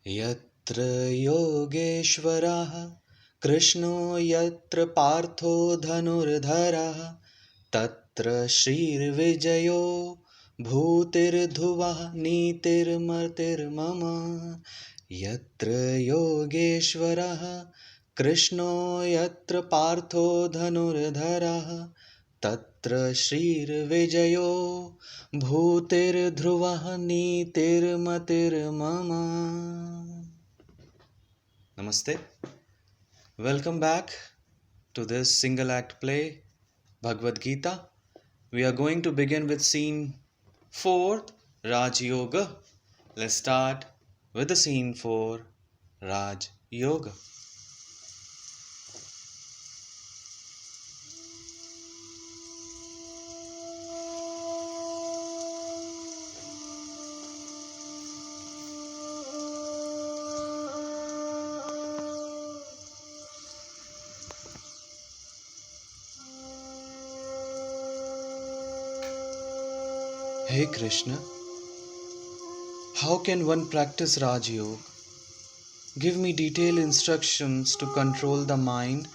यत्र योगेश्वरः कृष्णो यत्र पार्थो धनुर्धरः तत्र श्रीर्विजयो भूतिर्ध्रुवः नीतिर्मतिर्मम। यत्र योगेश्वरः कृष्णो यत्र पार्थो धनुर्धरः तत्र श्रीर्विजयो भूतिर्ध्रुवः नीतिर्मतिर्मम। Namaste. Welcome back to this single act play, Bhagavad Gita. We are going to begin with scene 4, Raj Yoga. Let's start with the scene 4, Raj Yoga. Hey Krishna, how can one practice Raj Yoga? Give me detailed instructions to control the mind,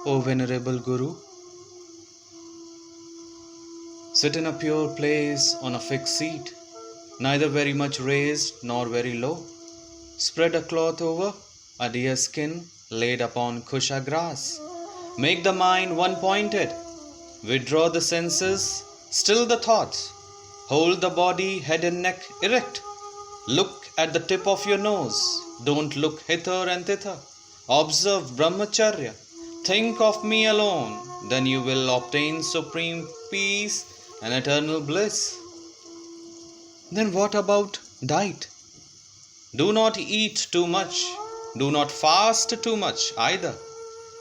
O Venerable Guru. Sit in a pure place on a fixed seat, neither very much raised nor very low. Spread a cloth over a deer skin laid upon kusha grass. Make the mind one-pointed. Withdraw the senses, still the thoughts. Hold the body, head and neck erect. Look at the tip of your nose. Don't look hither and thither. Observe brahmacharya. Think of me alone. Then you will obtain supreme peace and eternal bliss. Then what about diet? Do not eat too much. Do not fast too much either.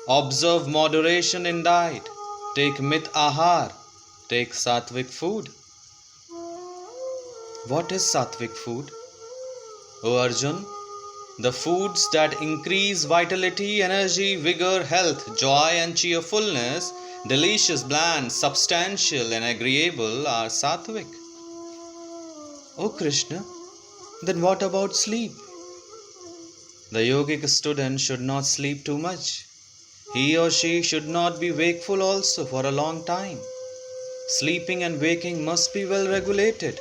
Observe moderation in diet. Take mit ahar. Take sattvic food. What is sattvic food? O Arjun, the foods that increase vitality, energy, vigor, health, joy and cheerfulness, delicious, bland, substantial and agreeable are sattvic. O Krishna, then what about sleep? The yogic student should not sleep too much. He or she should not be wakeful also for a long time. Sleeping and waking must be well regulated.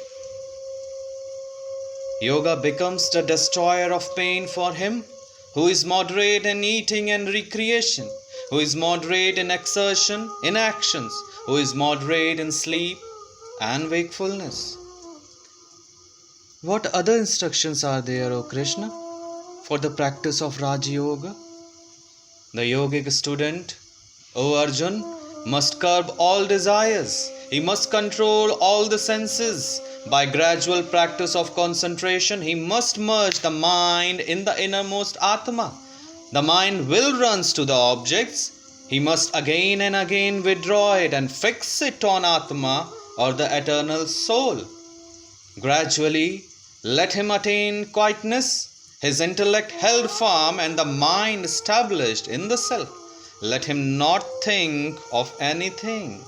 Yoga becomes the destroyer of pain for him who is moderate in eating and recreation, who is moderate in exertion, in actions, who is moderate in sleep and wakefulness. What other instructions are there, O Krishna, for the practice of Raj Yoga? The yogic student, O Arjun, must curb all desires. He must control all the senses. By gradual practice of concentration, he must merge the mind in the innermost Atma. The mind will run to the objects. He must again and again withdraw it and fix it on Atma or the eternal soul. Gradually, let him attain quietness, his intellect held firm and the mind established in the self. Let him not think of anything.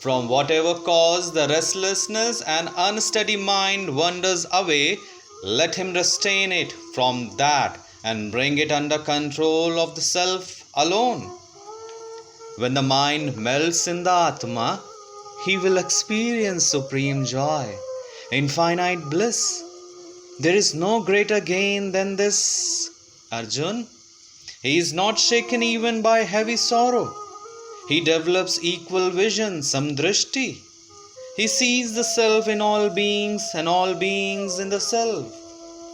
From whatever cause the restlessness and unsteady mind wanders away, let him restrain it from that and bring it under control of the self alone. When the mind melts in the Atma, he will experience supreme joy, infinite bliss. There is no greater gain than this, Arjun. He is not shaken even by heavy sorrow. He develops equal vision, samdrishti. He sees the self in all beings and all beings in the self.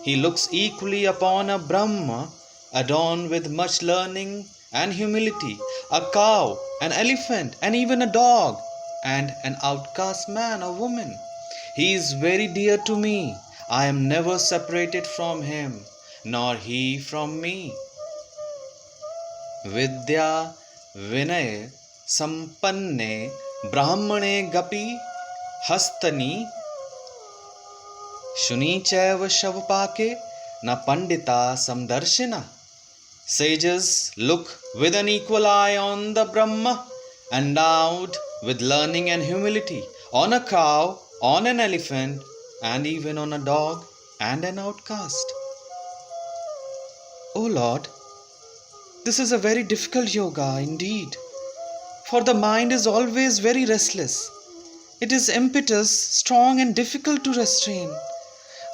He looks equally upon a Brahma adorned with much learning and humility, a cow, an elephant, and even a dog, and an outcast man or woman. He is very dear to me. I am never separated from him, nor he from me. Vidya Vinay Sampanne Brahmane Gapi Hastani Shuni Chaiva Shavapake Na Pandita Samdarshina. Sages look with an equal eye on the Brahma, endowed with learning and humility, on a cow, on an elephant, and even on a dog and an outcast. O Lord, this is a very difficult yoga indeed, for the mind is always very restless. It is impetuous, strong, and difficult to restrain.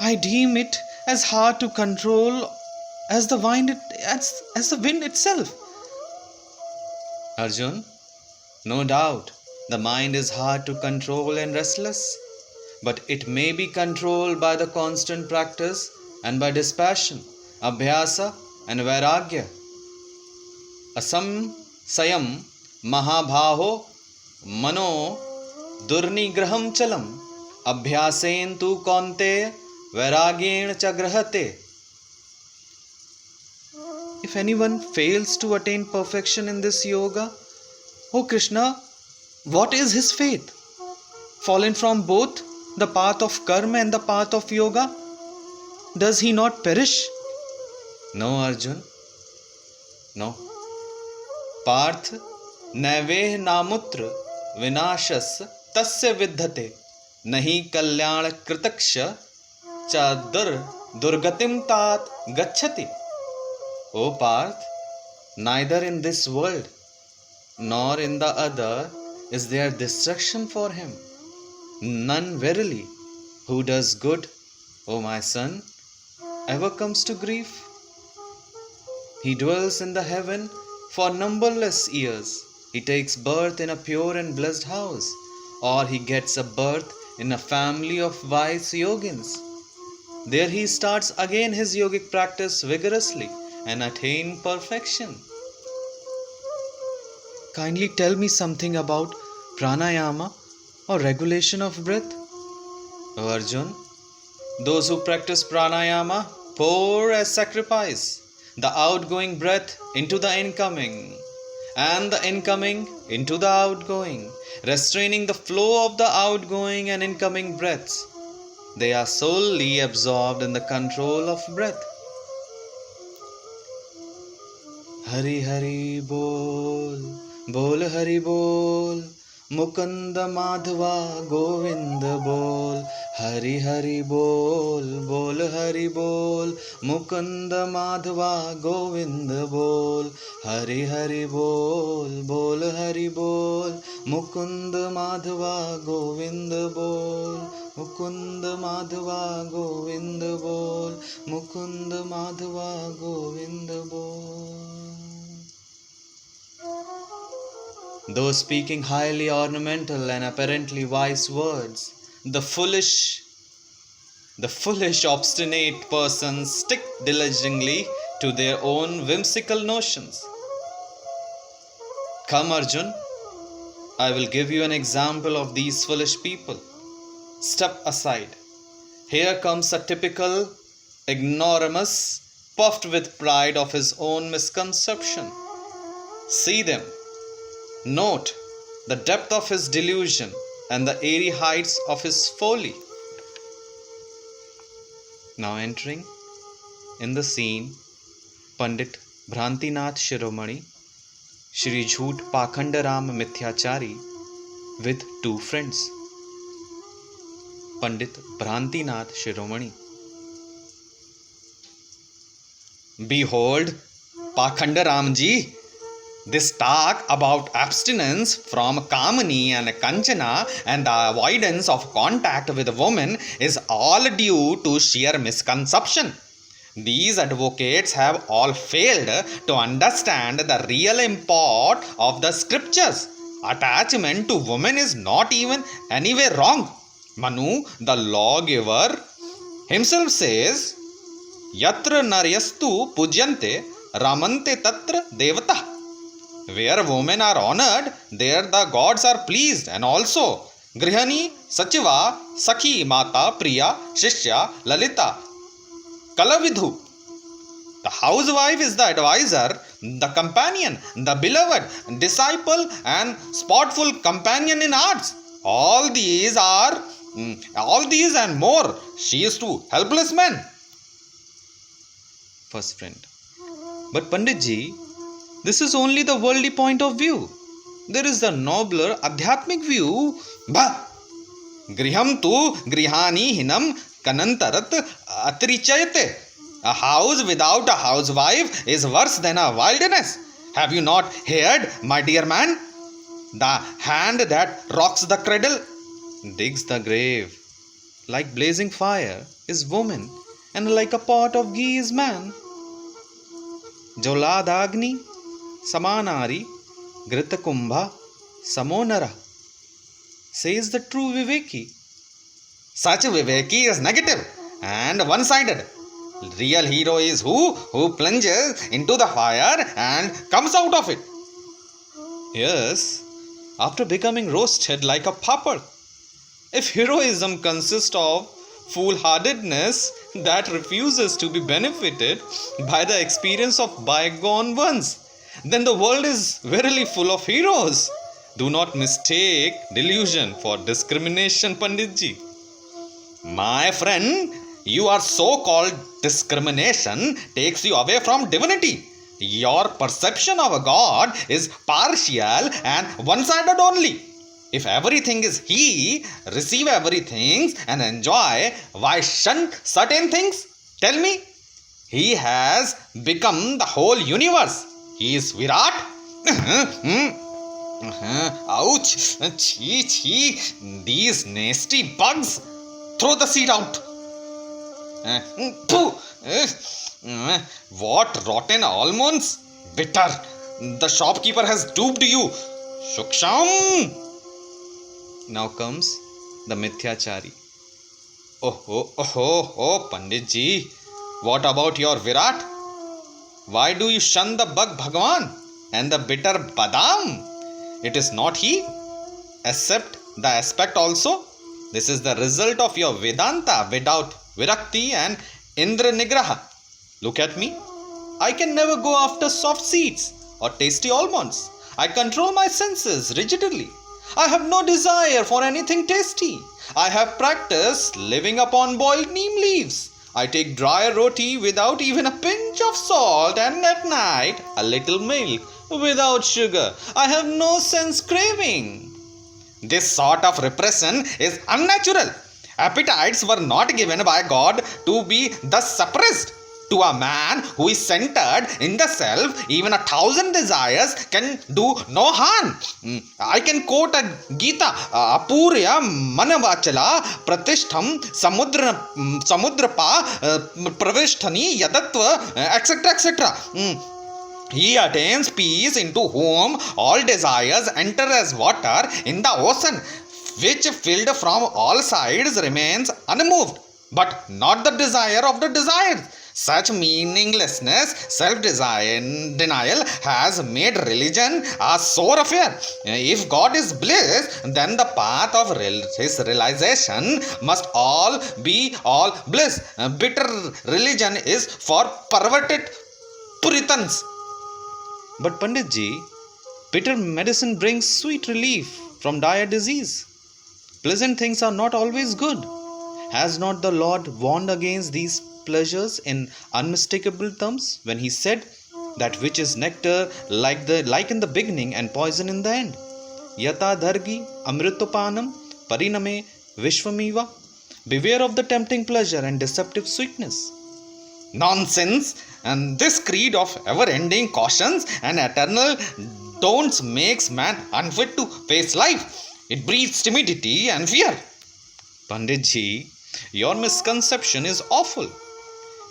I deem it as hard to control as the wind itself. Arjun, no doubt, the mind is hard to control and restless, but it may be controlled by the constant practice and by dispassion, abhyasa and vairagya. Asam sayam mahabhaho mano durnigraham chalam abhyasen tu kaunteya vairagyen cha grahate. If anyone fails to attain perfection in this yoga, O Krishna, what is his fate? Fallen from both the path of karma and the path of yoga? Does he not perish? No, Arjun. No. Parth naveh namutra vinashas tasya viddhate nahi kalyan kritaksha cha durgatim tat gacchati. O Parth, neither in this world nor in the other is there destruction for him. None verily. Who does good, O my son, ever comes to grief. He dwells in the heaven for numberless years. He takes birth in a pure and blessed house, or he gets a birth in a family of wise yogins. There he starts again his yogic practice vigorously and attain perfection. Kindly tell me something about pranayama or regulation of breath. O Arjun, those who practice pranayama pour as sacrifice the outgoing breath into the incoming, and the incoming into the outgoing, restraining the flow of the outgoing and incoming breaths. They are solely absorbed in the control of breath. Hari Hari Bol, Bol Hari Bol, Mukunda Madhava Govinda Bol. Hari Hari Bol, Bol Hari Bol, Mukunda Madhava Govinda Bol. Hari Hari Bol, Bol Hari Bol, Mukunda Madhava Govinda Bol. Mukunda Madhava Govinda Bol, Mukunda Madhava Govinda Bol. Though speaking highly ornamental and apparently wise words, the foolish obstinate persons stick diligently to their own whimsical notions. Come, Arjun, I will give you an example of these foolish people. Step aside. Here comes a typical ignoramus, puffed with pride of his own misconception. See them. Note the depth of his delusion and the airy heights of his folly. Now entering in the scene, Pandit Bhrantinath Shiromani, Shri Jhoot Pakhandaram Mithyachari with two friends. Pandit Bhrantinath Shiromani. Behold, Pakhandaramji, this talk about abstinence from Kamani and Kanchana and the avoidance of contact with a woman is all due to sheer misconception. These advocates have all failed to understand the real import of the scriptures. Attachment to woman is not even anywhere wrong. Manu, the lawgiver, himself says, Yatra naryastu pujyante ramante tatra devata. Where women are honored, there the gods are pleased, and also Grihani, Sachiva, Sakhi, Mata, Priya, Shishya, Lalita, Kalavidhu. The housewife is the advisor, the companion, the beloved, disciple, and spotful companion in arts. All these and more she is to helpless men. First friend. But Panditji, this is only the worldly point of view. There is the nobler adhyatmic view. Bah! Griham tu grihani hinam kanantarat atrichayate. A house without a housewife is worse than a wilderness. Have you not heard, my dear man? The hand that rocks the cradle digs the grave. Like blazing fire is woman, and like a pot of ghee is man. Joladagni samanari gritakumbha samonara, says the true Viveki. Such Viveki is negative and one-sided. Real hero is who plunges into the fire and comes out of it. Yes, after becoming roasted like a papad. If heroism consists of foolhardiness that refuses to be benefited by the experience of bygone ones, then the world is verily full of heroes. Do not mistake delusion for discrimination, Panditji. My friend, your so-called discrimination takes you away from divinity. Your perception of a God is partial and one-sided only. If everything is He, receive everything and enjoy, why shun certain things? Tell me. He has become the whole universe. He is Virat. Ouch! Chee chee! These nasty bugs! Throw the seed out! What rotten almonds! Bitter! The shopkeeper has duped you! Shuksham! Now comes the Mithyachari. Oh, Panditji! What about your Virat? Why do you shun the bug Bhagwan and the bitter Badam? It is not he. Accept the aspect also. This is the result of your Vedanta without Virakti and Indra Nigraha. Look at me. I can never go after soft seeds or tasty almonds. I control my senses rigidly. I have no desire for anything tasty. I have practiced living upon boiled neem leaves. I take dry roti without even a pinch of salt, and at night a little milk without sugar. I have no sense craving. This sort of repression is unnatural. Appetites were not given by God to be thus suppressed. To a man who is centered in the self, even 1,000 desires can do no harm. I can quote a Gita, Apurya Manavachala Pratishtham Samudrapa Pravisthani Yadatva, etc. etc. He attains peace into whom all desires enter as water in the ocean, which filled from all sides remains unmoved, but not the desire of the desired. Such meaninglessness, self-denial has made religion a sore affair. If God is bliss, then the path of His realization must all be all bliss. Bitter religion is for perverted Puritans. But Panditji, bitter medicine brings sweet relief from dire disease. Pleasant things are not always good. Has not the Lord warned against these pleasures in unmistakable terms when He said that which is nectar like in the beginning and poison in the end? Yata dhargi amritopanam pariname vishvamiva. Beware of the tempting pleasure and deceptive sweetness. Nonsense! And this creed of ever-ending cautions and eternal don'ts makes man unfit to face life. It breeds timidity and fear. Panditji, your misconception is awful.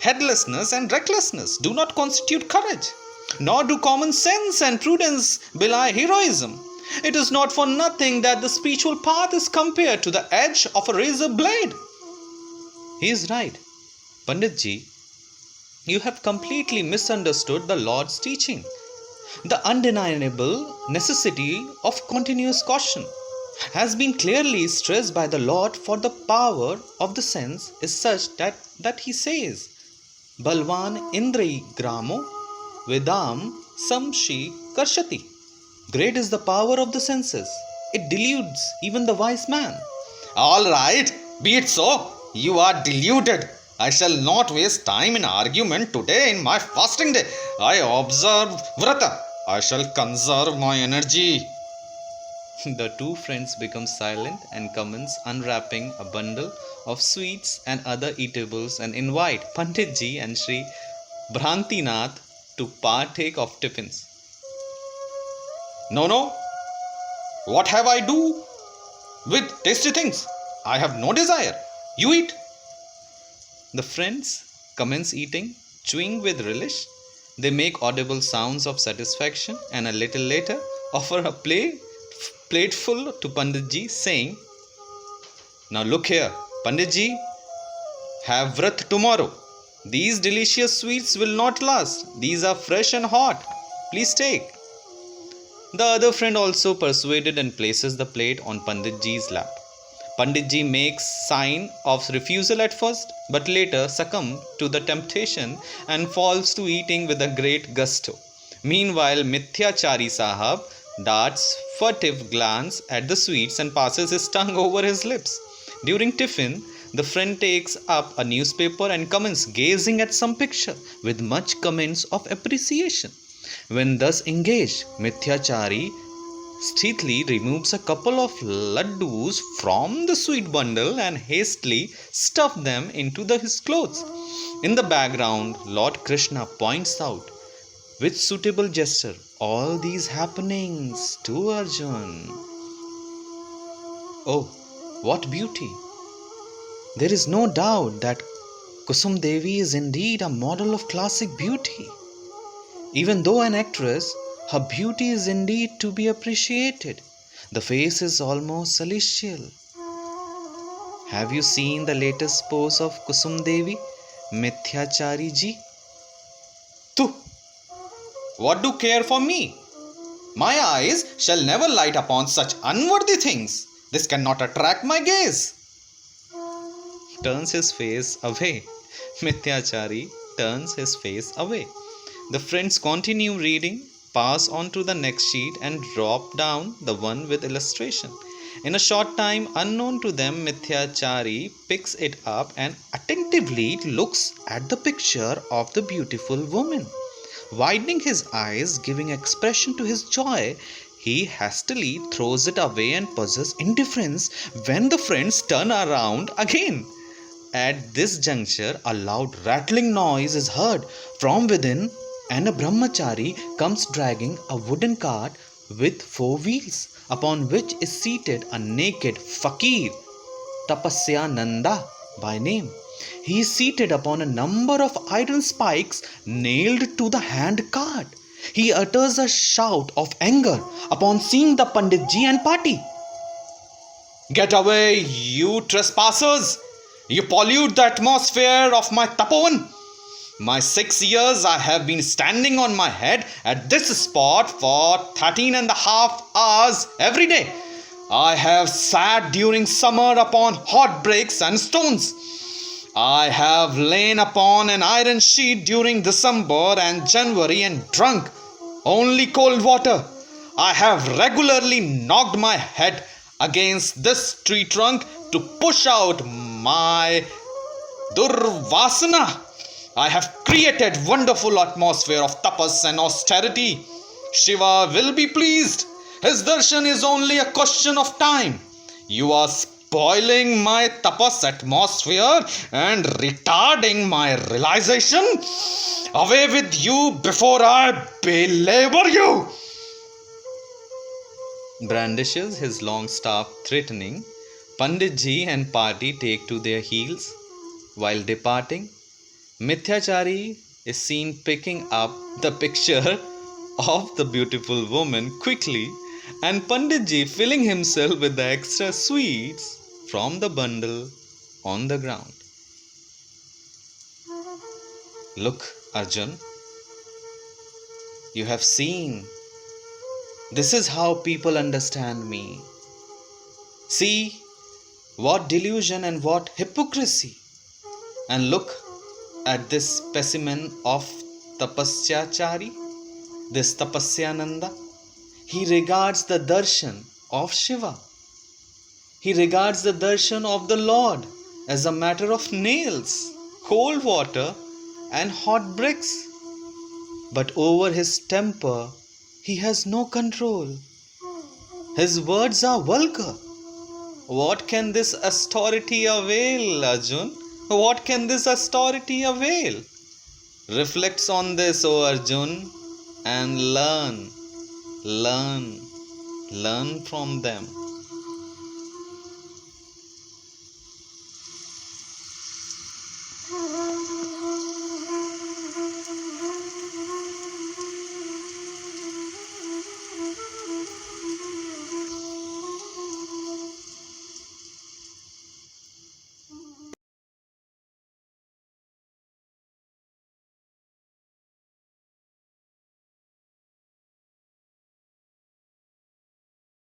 Headlessness and recklessness do not constitute courage, nor do common sense and prudence belie heroism. It is not for nothing that the spiritual path is compared to the edge of a razor blade. He is right. Panditji, you have completely misunderstood the Lord's teaching. The undeniable necessity of continuous caution has been clearly stressed by the Lord, for the power of the sense is such that He says, Balvan Indrai Gramo Vedam Samshi Karshati. Great is the power of the senses. It deludes even the wise man. All right, be it so. You are deluded. I shall not waste time in argument today in my fasting day. I observe Vrata. I shall conserve my energy. The two friends become silent and commence unwrapping a bundle of sweets and other eatables and invite Panditji and Sri Bhrantinath to partake of tiffins. No, no, what have I do with tasty things? I have no desire. You eat. The friends commence eating, chewing with relish. They make audible sounds of satisfaction and a little later offer a plateful to Panditji, saying, Now look here, Panditji, have vrat tomorrow. These delicious sweets will not last. These are fresh and hot. Please take. The other friend also persuaded and places the plate on Panditji's lap. Panditji makes sign of refusal at first, but later succumbs to the temptation and falls to eating with a great gusto. Meanwhile, Mithyachari Sahab darts furtive glance at the sweets and passes his tongue over his lips. During tiffin, the friend takes up a newspaper and commences gazing at some picture with much comments of appreciation. When thus engaged, Mithyachari stealthily removes a couple of laddus from the sweet bundle and hastily stuffs them into his clothes. In the background, Lord Krishna points out with suitable gesture all these happenings to Arjun. Oh, what beauty! There is no doubt that Kusum Devi is indeed a model of classic beauty. Even though an actress, her beauty is indeed to be appreciated. The face is almost celestial. Have you seen the latest pose of Kusum Devi, Mithyachari ji? Tu, what do care for me? My eyes shall never light upon such unworthy things. This cannot attract my gaze. Turns his face away. Mithyachari turns his face away. The friends continue reading, pass on to the next sheet and drop down the one with illustration. In a short time, unknown to them, Mithyachari picks it up and attentively looks at the picture of the beautiful woman. Widening his eyes, giving expression to his joy, he hastily throws it away and possesses indifference when the friends turn around again. At this juncture, a loud rattling noise is heard from within, and a brahmachari comes dragging a wooden cart with 4 wheels, upon which is seated a naked fakir, Tapasyananda by name. He is seated upon a number of iron spikes nailed to the hand cart. He utters a shout of anger upon seeing the Panditji and party. Get away, you trespassers! You pollute the atmosphere of my tapovan. My 6 years I have been standing on my head at this spot for 13.5 hours every day. I have sat during summer upon hot bricks and stones. I have lain upon an iron sheet during December and January and drunk only cold water. I have regularly knocked my head against this tree trunk to push out my durvasana. I have created wonderful atmosphere of tapas and austerity. Shiva will be pleased. His darshan is only a question of time. You are spoiling my tapas atmosphere and retarding my realization. Away with you before I belabor you. Brandishes his long staff threatening. Panditji and party take to their heels. While departing, Mithyachari is seen picking up the picture of the beautiful woman quickly, and Panditji filling himself with the extra sweets from the bundle on the ground. Look, Arjun, you have seen. This is how people understand me. See what delusion and what hypocrisy. And look at this specimen of Tapasyachari, this Tapasyananda. He regards the darshan of Shiva. He regards the darshan of the Lord as a matter of nails, cold water and hot bricks. But over his temper, he has no control. His words are vulgar. What can this austerity avail, Arjun? What can this austerity avail? Reflects on this, O Arjun, and learn from them.